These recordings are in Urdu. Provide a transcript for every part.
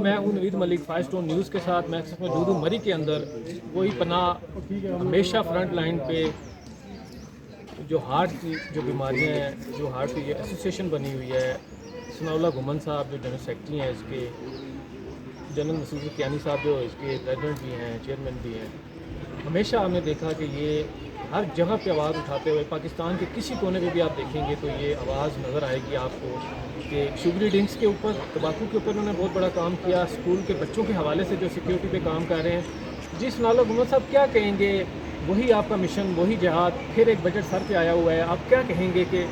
میں ہوں نوید ملک، 5 اسٹون نیوز کے ساتھ۔ میں موجود ہوں مری کے اندر۔ کوئی پناہ ہمیشہ فرنٹ لائن پہ جو ہارٹ کی جو بیماریاں ہیں، جو ہارٹ کی یہ ایسوسیشن بنی ہوئی ہے، ثناء اللہ گھمن صاحب جو جنرل سیکرٹری ہیں اس کے، جنرل مسعود کیانی صاحب جو اس کے پریزیڈنٹ بھی ہیں، چیئرمین بھی ہیں، ہمیشہ ہم نے دیکھا کہ یہ ہر جگہ پہ آواز اٹھاتے ہوئے، پاکستان کے کسی کونے پہ بھی آپ دیکھیں گے تو یہ آواز نظر آئے گی آپ کو کہ شوگری ڈرنکس کے اوپر، تمباکو کے اوپر انہوں نے بہت بڑا کام کیا، اسکول کے بچوں کے حوالے سے جو سیکیورٹی پہ کام کر رہے ہیں۔ جی ثناء اللہ گھمن صاحب کیا کہیں گے؟ وہی آپ کا مشن، وہی جہاد، پھر ایک بجٹ سر پہ آیا ہوا ہے، آپ کیا کہیں گے کہ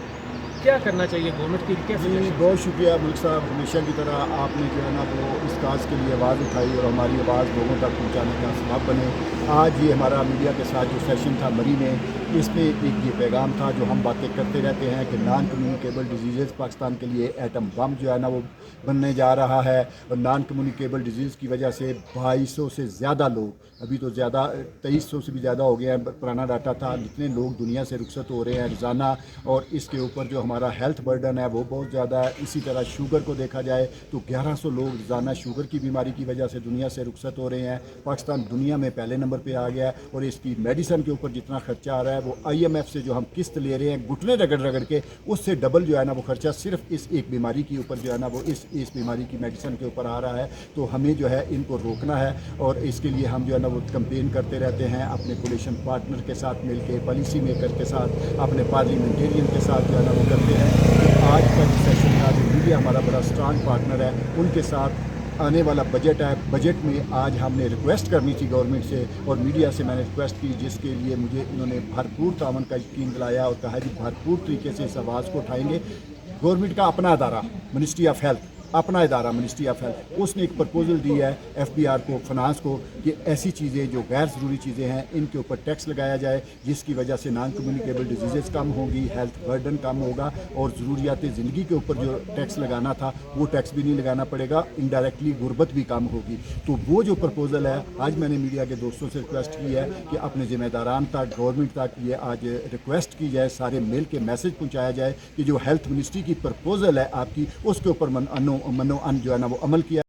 کیا کرنا چاہیے گورنمنٹ کی؟ کیسے؟ بہت شکریہ ملک صاحب، ہمیشہ کی طرح آپ نے جو ہے نا وہ اس کاز کے لیے آواز اٹھائی اور ہماری آواز لوگوں تک پہنچانے کا سبب بنے۔ آج یہ ہمارا میڈیا کے ساتھ جو سیشن تھا مری میں، اس میں ایک یہ پیغام تھا جو ہم باتیں کرتے رہتے ہیں کہ نان کمیونیکیبل ڈیزیزز پاکستان کے لیے ایٹم بم جو ہے نا وہ بننے جا رہا ہے، اور نان کمیونیکیبل ڈیزیز کی وجہ سے 2200 سے زیادہ لوگ، ابھی تو زیادہ 2300 سے بھی زیادہ ہو گیا ہے، پرانا ڈاٹا تھا، جتنے لوگ دنیا سے رخصت ہو رہے ہیں روزانہ، اور اس کے اوپر جو ہمارا ہیلتھ برڈن ہے وہ بہت زیادہ ہے۔ اسی طرح شوگر کو دیکھا جائے تو 1100 لوگ روزانہ شوگر کی بیماری کی وجہ سے دنیا سے رخصت ہو رہے ہیں۔ پاکستان دنیا میں پہلے نمبر پہ آ گیا ہے، اور اس کی میڈیسن کے اوپر جتنا خرچہ آ رہا ہے وہ IMF سے جو ہم قسط لے رہے ہیں گھٹنے رگڑ رگڑ کے، اس سے ڈبل جو ہے نا وہ خرچہ صرف اس ایک بیماری کے اوپر جو ہے نا وہ اس بیماری کی میڈیسن کے اوپر آ رہا ہے۔ تو ہمیں جو ہے ان کو روکنا ہے، اور اس کے لیے ہم جو ہے نا وہ کمپین کرتے رہتے ہیں اپنے کولیشن پارٹنر کے ساتھ مل کے، پالیسی میکر کے ساتھ، اپنے پارلیمنٹیرین کے ساتھ جو ہے نا وہ کرتے ہیں۔ آج کا جو سیشن تھا، جو میڈیا ہمارا بڑا اسٹرانگ پارٹنر ہے، ان کے ساتھ آنے والا بجٹ ہے، بجٹ میں آج ہم نے ریکویسٹ کرنی تھی گورنمنٹ سے، اور میڈیا سے میں نے ریکویسٹ کی، جس کے لیے مجھے انہوں نے بھرپور تعاون کا یقین دلایا اور کہا جی بھرپور طریقے سے اس آواز کو اٹھائیں گے۔ گورنمنٹ کا اپنا ادارہ منسٹری آف ہیلتھ، اپنا ادارہ منسٹری آف ہیلتھ، اس نے ایک پرپوزل دی ہے FBR کو، فنانس کو، کہ ایسی چیزیں جو غیر ضروری چیزیں ہیں ان کے اوپر ٹیکس لگایا جائے، جس کی وجہ سے نان کمیونیکیبل ڈیزیزز کم ہوں گی، ہیلتھ برڈن کم ہوگا، اور ضروریات زندگی کے اوپر جو ٹیکس لگانا تھا وہ ٹیکس بھی نہیں لگانا پڑے گا، انڈائریکٹلی غربت بھی کم ہوگی۔ تو وہ جو پرپوزل ہے، آج میں نے میڈیا کے دوستوں سے ریکویسٹ کی ہے کہ اپنے ذمہ داران تک، گورنمنٹ تک یہ آج ریکویسٹ کی جائے، سارے مل کے میسج پہنچایا جائے کہ جو ہیلتھ منسٹری کی پرپوزل ہے آپ کی، اس کے اوپر منو ان جو ہے نا وہ عمل کیا